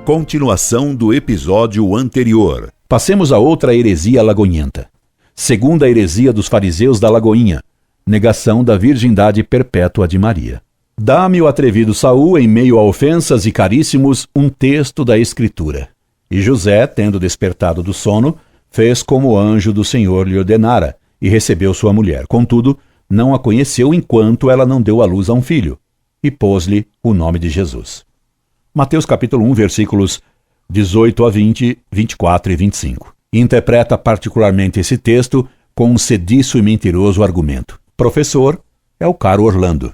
Continuação do episódio anterior. Passemos a outra heresia lagoinhenta. Segunda heresia dos fariseus da Lagoinha, negação da virgindade perpétua de Maria. Dá-me o atrevido Saul, em meio a ofensas e caríssimos, um texto da Escritura. E José, tendo despertado do sono, fez como o anjo do Senhor lhe ordenara, e recebeu sua mulher. Contudo, não a conheceu enquanto ela não deu à luz a um filho, e pôs-lhe o nome de Jesus. Mateus capítulo 1, versículos 18 a 20, 24 e 25. Interpreta particularmente esse texto com um sediço e mentiroso argumento. Professor é o caro Orlando.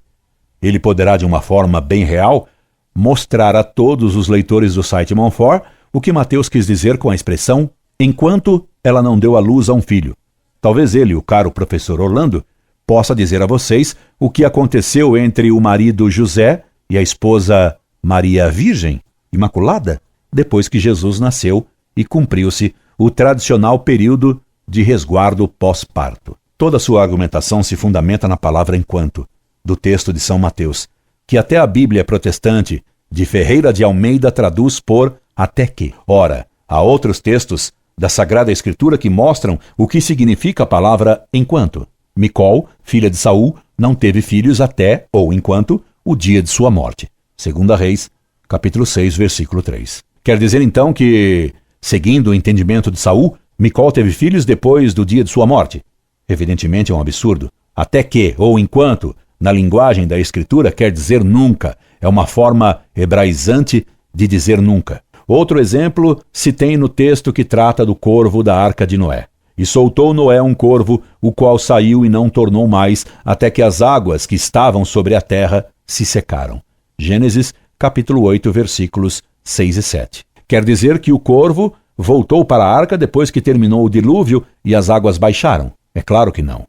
Ele poderá, de uma forma bem real, mostrar a todos os leitores do site Monfort o que Mateus quis dizer com a expressão enquanto ela não deu à luz a um filho. Talvez ele, o caro professor Orlando, possa dizer a vocês o que aconteceu entre o marido José e a esposa Maria Virgem, Imaculada, depois que Jesus nasceu e cumpriu-se o tradicional período de resguardo pós-parto. Toda sua argumentação se fundamenta na palavra enquanto, do texto de São Mateus, que até a Bíblia protestante de Ferreira de Almeida traduz por até que. Ora, há outros textos da Sagrada Escritura que mostram o que significa a palavra enquanto. Micol, filha de Saul, não teve filhos até, ou enquanto, o dia de sua morte. 2 Reis, capítulo 6, versículo 3. Quer dizer então que, seguindo o entendimento de Saul, Micol teve filhos depois do dia de sua morte? Evidentemente é um absurdo. Até que, ou enquanto, na linguagem da Escritura, quer dizer nunca. É uma forma hebraizante de dizer nunca. Outro exemplo se tem no texto que trata do corvo da arca de Noé. E soltou Noé um corvo, o qual saiu e não tornou mais, até que as águas que estavam sobre a terra se secaram. Gênesis, capítulo 8, versículos 6 e 7. Quer dizer que o corvo voltou para a arca depois que terminou o dilúvio e as águas baixaram? É claro que não.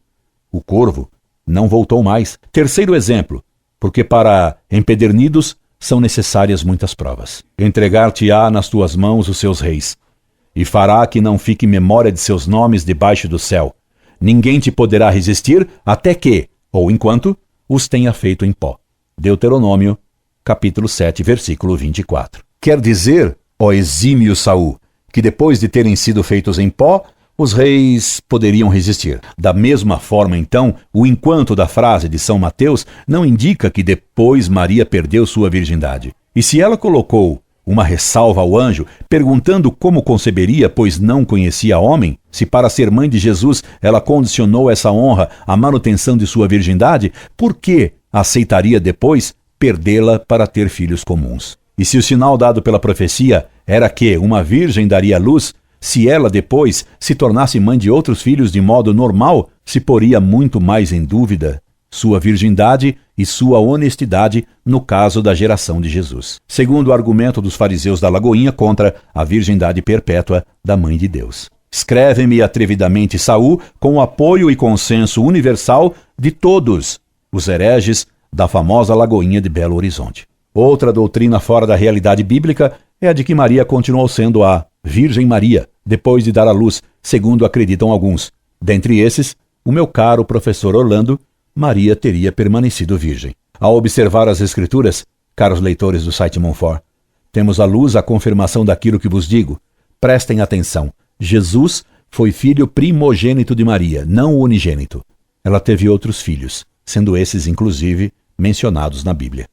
O corvo não voltou mais. Terceiro exemplo, porque para empedernidos são necessárias muitas provas. Entregar-te-á nas tuas mãos os seus reis, e fará que não fique memória de seus nomes debaixo do céu. Ninguém te poderá resistir até que, ou enquanto, os tenha feito em pó. Deuteronômio, capítulo 7, versículo 24. Quer dizer, ó exímio Saul, que depois de terem sido feitos em pó, os reis poderiam resistir. Da mesma forma, então, o enquanto da frase de São Mateus não indica que depois Maria perdeu sua virgindade. E se ela colocou uma ressalva ao anjo, perguntando como conceberia, pois não conhecia homem, se para ser mãe de Jesus ela condicionou essa honra à manutenção de sua virgindade, por que aceitaria depois perdê-la para ter filhos comuns? E se o sinal dado pela profecia era que uma virgem daria luz, se ela depois se tornasse mãe de outros filhos de modo normal, se poria muito mais em dúvida sua virgindade e sua honestidade no caso da geração de Jesus. Segundo o argumento dos fariseus da Lagoinha contra a virgindade perpétua da Mãe de Deus. Escreve-me atrevidamente Saul com o apoio e consenso universal de todos os hereges da famosa Lagoinha de Belo Horizonte. Outra doutrina fora da realidade bíblica é a de que Maria continuou sendo a Virgem Maria, depois de dar à luz, segundo acreditam alguns. Dentre esses, o meu caro professor Orlando, Maria teria permanecido virgem. Ao observar as Escrituras, caros leitores do site Monfort, temos à luz a confirmação daquilo que vos digo. Prestem atenção. Jesus foi filho primogênito de Maria, não o unigênito. Ela teve outros filhos, sendo esses, inclusive, mencionados na Bíblia.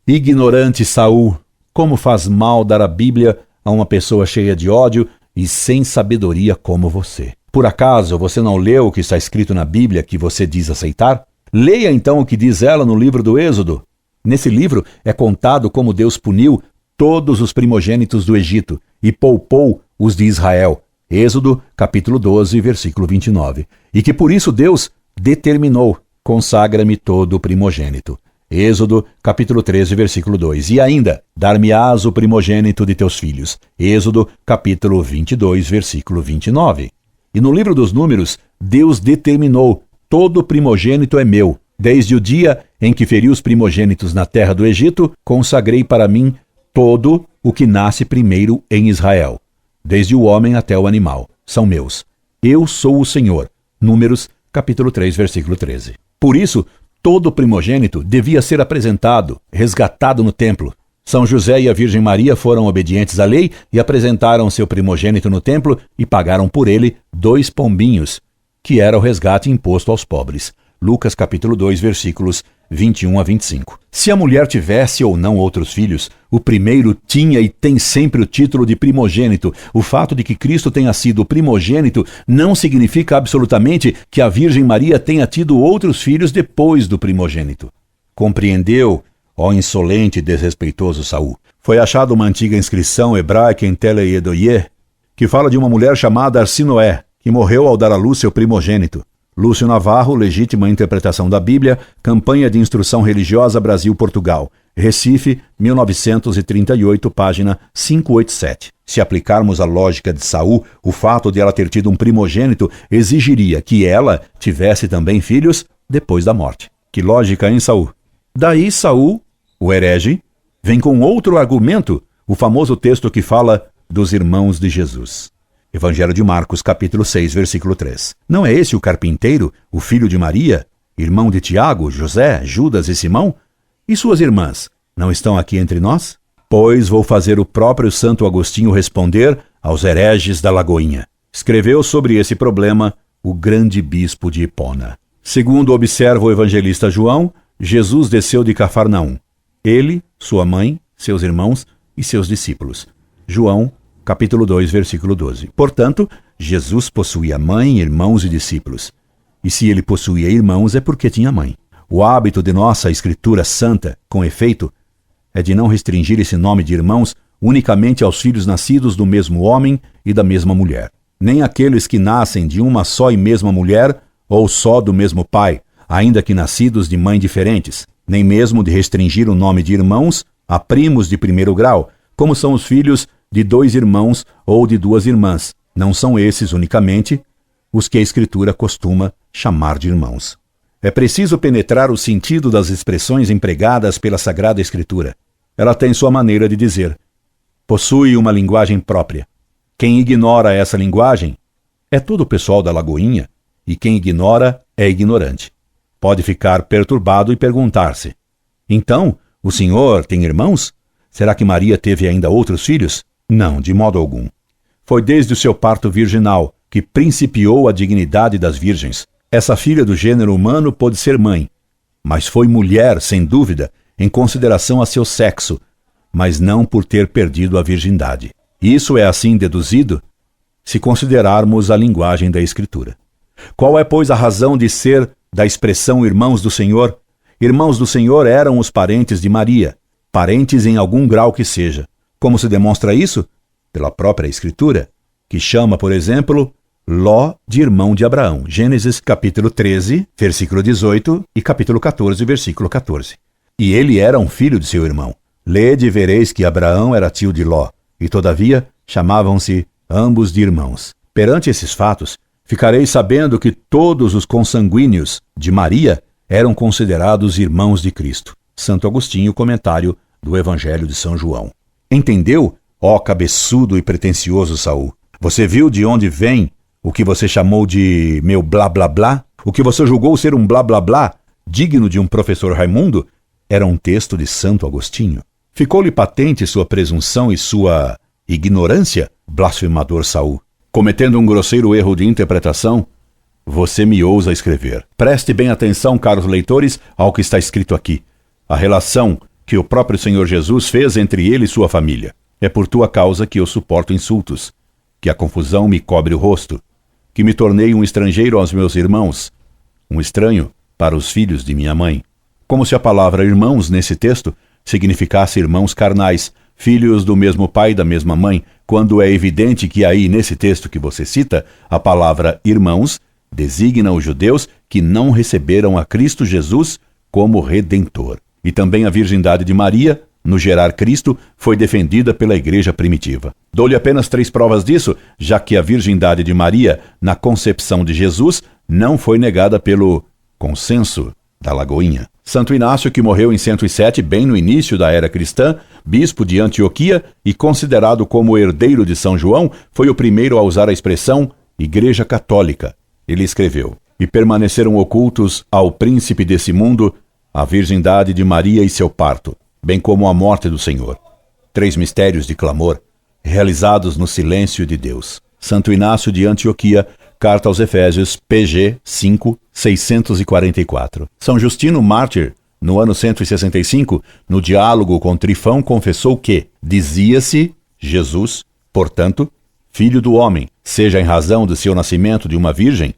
Ignorante Saul, como faz mal dar a Bíblia a uma pessoa cheia de ódio e sem sabedoria como você. Por acaso você não leu o que está escrito na Bíblia que você diz aceitar? Leia então o que diz ela no livro do Êxodo. Nesse livro é contado como Deus puniu todos os primogênitos do Egito e poupou os de Israel. Êxodo, capítulo 12, versículo 29. E que por isso Deus determinou: consagra-me todo o primogênito. Êxodo, capítulo 13, versículo 2. E ainda, dar-me-ás o primogênito de teus filhos. Êxodo, capítulo 22, versículo 29. E no livro dos Números, Deus determinou: todo primogênito é meu. Desde o dia em que feri os primogênitos na terra do Egito, consagrei para mim todo o que nasce primeiro em Israel. Desde o homem até o animal, são meus. Eu sou o Senhor. Números, capítulo 3, versículo 13. Por isso, todo primogênito devia ser apresentado, resgatado no templo. São José e a Virgem Maria foram obedientes à lei e apresentaram seu primogênito no templo e pagaram por ele 2 pombinhos, que era o resgate imposto aos pobres. Lucas capítulo 2, versículos 21 a 25. Se a mulher tivesse ou não outros filhos, o primeiro tinha e tem sempre o título de primogênito. O fato de que Cristo tenha sido o primogênito não significa absolutamente que a Virgem Maria tenha tido outros filhos depois do primogênito. Compreendeu, ó insolente e desrespeitoso Saul? Foi achada uma antiga inscrição hebraica em Tel Edoye, que fala de uma mulher chamada Arsinoé, que morreu ao dar à luz seu primogênito. Lúcio Navarro, Legítima Interpretação da Bíblia, Campanha de Instrução Religiosa Brasil-Portugal, Recife, 1938, página 587. Se aplicarmos a lógica de Saul, o fato de ela ter tido um primogênito exigiria que ela tivesse também filhos depois da morte. Que lógica, hein, Saul? Daí Saul, o herege, vem com outro argumento, o famoso texto que fala dos irmãos de Jesus. Evangelho de Marcos, capítulo 6, versículo 3. Não é esse o carpinteiro, o filho de Maria, irmão de Tiago, José, Judas e Simão? E suas irmãs não estão aqui entre nós? Pois vou fazer o próprio Santo Agostinho responder aos hereges da Lagoinha. Escreveu sobre esse problema o grande bispo de Hipona. Segundo observa o evangelista João, Jesus desceu de Cafarnaum. Ele, sua mãe, seus irmãos e seus discípulos. João, capítulo 2, versículo 12. Portanto, Jesus possuía mãe, irmãos e discípulos. E se ele possuía irmãos, é porque tinha mãe. O hábito de nossa Escritura Santa, com efeito, é de não restringir esse nome de irmãos unicamente aos filhos nascidos do mesmo homem e da mesma mulher. Nem aqueles que nascem de uma só e mesma mulher ou só do mesmo pai, ainda que nascidos de mães diferentes. Nem mesmo de restringir o nome de irmãos a primos de primeiro grau, como são os filhos de 2 irmãos ou de 2 irmãs. Não são esses unicamente os que a Escritura costuma chamar de irmãos. É preciso penetrar o sentido das expressões empregadas pela Sagrada Escritura. Ela tem sua maneira de dizer. Possui uma linguagem própria. Quem ignora essa linguagem é todo o pessoal da Lagoinha, e quem ignora é ignorante. Pode ficar perturbado e perguntar-se: então, o senhor tem irmãos? Será que Maria teve ainda outros filhos? Não, de modo algum. Foi desde o seu parto virginal que principiou a dignidade das virgens. Essa filha do gênero humano pôde ser mãe, mas foi mulher, sem dúvida, em consideração a seu sexo, mas não por ter perdido a virgindade. Isso é assim deduzido se considerarmos a linguagem da Escritura. Qual é, pois, a razão de ser da expressão irmãos do Senhor? Irmãos do Senhor eram os parentes de Maria, parentes em algum grau que seja. Como se demonstra isso? Pela própria Escritura, que chama, por exemplo, Ló de irmão de Abraão. Gênesis capítulo 13, versículo 18 e capítulo 14, versículo 14. E ele era um filho de seu irmão. Lede e vereis que Abraão era tio de Ló, e todavia chamavam-se ambos de irmãos. Perante esses fatos, ficareis sabendo que todos os consanguíneos de Maria eram considerados irmãos de Cristo. Santo Agostinho, comentário do Evangelho de São João. Entendeu, ó cabeçudo e pretensioso Saul? Você viu de onde vem o que você chamou de meu blá blá blá? O que você julgou ser um blá blá blá, digno de um professor Raimundo, era um texto de Santo Agostinho. Ficou-lhe patente sua presunção e sua ignorância, blasfemador Saul? Cometendo um grosseiro erro de interpretação, você me ousa escrever. Preste bem atenção, caros leitores, ao que está escrito aqui. A relação que o próprio Senhor Jesus fez entre ele e sua família. É por tua causa que eu suporto insultos, que a confusão me cobre o rosto, que me tornei um estrangeiro aos meus irmãos, um estranho para os filhos de minha mãe. Como se a palavra irmãos nesse texto significasse irmãos carnais, filhos do mesmo pai e da mesma mãe, quando é evidente que aí, nesse texto que você cita, a palavra irmãos designa os judeus que não receberam a Cristo Jesus como Redentor. E também a virgindade de Maria, no gerar Cristo, foi defendida pela igreja primitiva. Dou-lhe apenas 3 provas disso, já que a virgindade de Maria, na concepção de Jesus, não foi negada pelo consenso da Lagoinha. Santo Inácio, que morreu em 107, bem no início da era cristã, bispo de Antioquia e considerado como herdeiro de São João, foi o primeiro a usar a expressão Igreja Católica. Ele escreveu: e permaneceram ocultos ao príncipe desse mundo a virgindade de Maria e seu parto, bem como a morte do Senhor. 3 mistérios de clamor, realizados no silêncio de Deus. Santo Inácio de Antioquia, Carta aos Efésios, pg 5, 644. São Justino Mártir, no ano 165, no diálogo com Trifão, confessou que dizia-se Jesus, portanto, filho do homem, seja em razão do seu nascimento de uma virgem,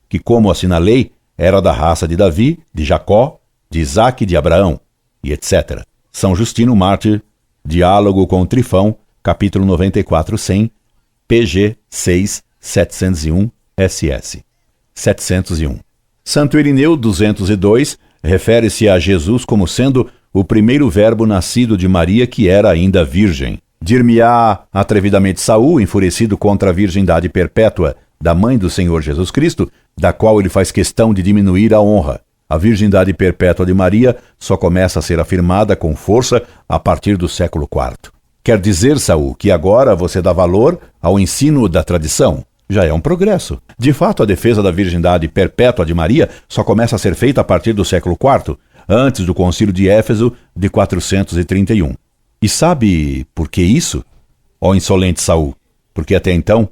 que, como assinalei, era da raça de Davi, de Jacó, de Isaque e de Abraão, e etc. São Justino Mártir, diálogo com Trifão, capítulo 94, 100, pg 6, 701, ss. 701. Santo Irineu, 202, refere-se a Jesus como sendo o primeiro verbo nascido de Maria, que era ainda virgem. Dir-me-á atrevidamente Saul, enfurecido contra a virgindade perpétua da mãe do Senhor Jesus Cristo, da qual ele faz questão de diminuir a honra. A virgindade perpétua de Maria só começa a ser afirmada com força a partir do século IV. Quer dizer, Saul, que agora você dá valor ao ensino da tradição? Já é um progresso. De fato, a defesa da virgindade perpétua de Maria só começa a ser feita a partir do século IV, antes do Concílio de Éfeso de 431. E sabe por que isso? Ó insolente Saul, porque até então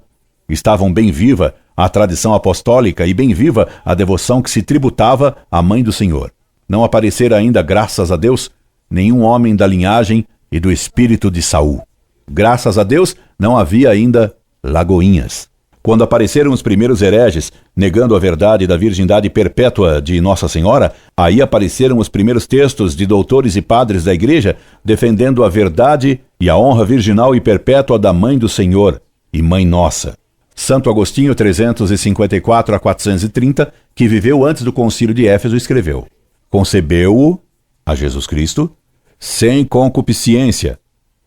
estavam bem viva a tradição apostólica e bem viva a devoção que se tributava à mãe do Senhor. Não aparecera ainda, graças a Deus, nenhum homem da linhagem e do espírito de Saul. Graças a Deus, não havia ainda Lagoinhas. Quando apareceram os primeiros hereges, negando a verdade da virgindade perpétua de Nossa Senhora, aí apareceram os primeiros textos de doutores e padres da Igreja defendendo a verdade e a honra virginal e perpétua da Mãe do Senhor e Mãe Nossa. Santo Agostinho, 354 a 430, que viveu antes do Concílio de Éfeso, escreveu: concebeu-o, a Jesus Cristo, sem concupiscência,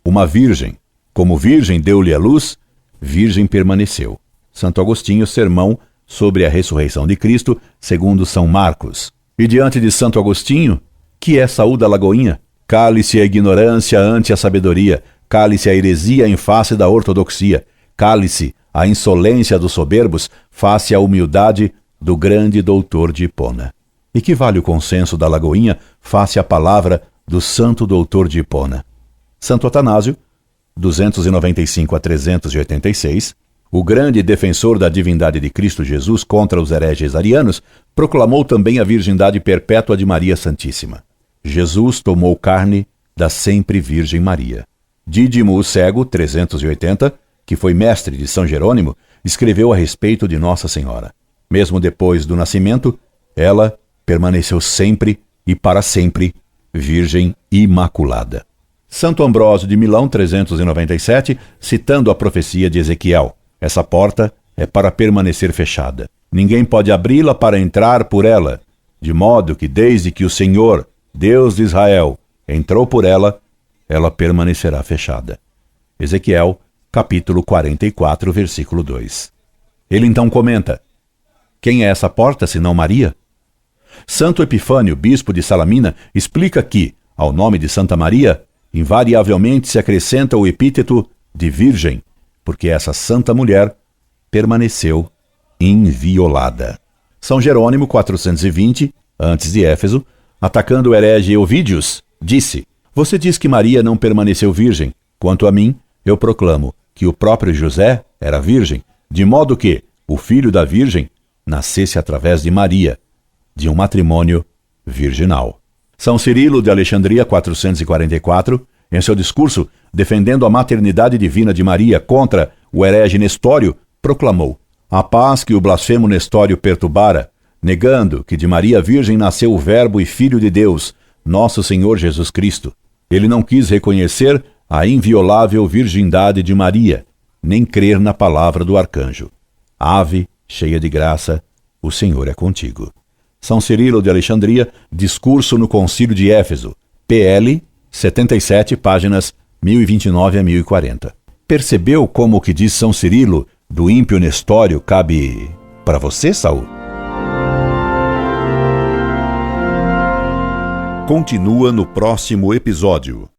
uma virgem. Como virgem deu-lhe a luz, virgem permaneceu. Santo Agostinho, Sermão sobre a Ressurreição de Cristo, segundo São Marcos. E diante de Santo Agostinho, que é Saúl da Lagoinha? Cale-se a ignorância ante a sabedoria, cale-se a heresia em face da ortodoxia, cale-se a insolência dos soberbos face à humildade do grande doutor de Hipona. E que vale o consenso da Lagoinha face à palavra do santo doutor de Hipona? Santo Atanásio, 295 a 386, o grande defensor da divindade de Cristo Jesus contra os hereges arianos, proclamou também a virgindade perpétua de Maria Santíssima. Jesus tomou carne da sempre Virgem Maria. Dídimo o Cego, 380, que foi mestre de São Jerônimo, escreveu a respeito de Nossa Senhora. Mesmo depois do nascimento, ela permaneceu sempre e para sempre Virgem Imaculada. Santo Ambrósio de Milão, 397, citando a profecia de Ezequiel: essa porta é para permanecer fechada. Ninguém pode abri-la para entrar por ela, de modo que desde que o Senhor, Deus de Israel, entrou por ela, ela permanecerá fechada. Ezequiel, capítulo 44, versículo 2. Ele então comenta: quem é essa porta, senão Maria? Santo Epifânio, bispo de Salamina, explica que, ao nome de Santa Maria, invariavelmente se acrescenta o epíteto de virgem, porque essa santa mulher permaneceu inviolada. São Jerônimo, 420, antes de Éfeso, atacando o herege Ovídios, disse: você diz que Maria não permaneceu virgem. Quanto a mim, eu proclamo que o próprio José era virgem, de modo que o filho da virgem nascesse através de Maria, de um matrimônio virginal. São Cirilo de Alexandria, 444, em seu discurso, defendendo a maternidade divina de Maria contra o herege Nestório, proclamou: a paz que o blasfemo Nestório perturbara, negando que de Maria Virgem nasceu o Verbo e Filho de Deus, nosso Senhor Jesus Cristo. Ele não quis reconhecer a inviolável virgindade de Maria, nem crer na palavra do arcanjo: ave, cheia de graça, o Senhor é contigo. São Cirilo de Alexandria, discurso no Concílio de Éfeso, PL 77, páginas 1029 a 1040. Percebeu como o que diz São Cirilo do ímpio Nestório cabe para você, Saul? Continua no próximo episódio.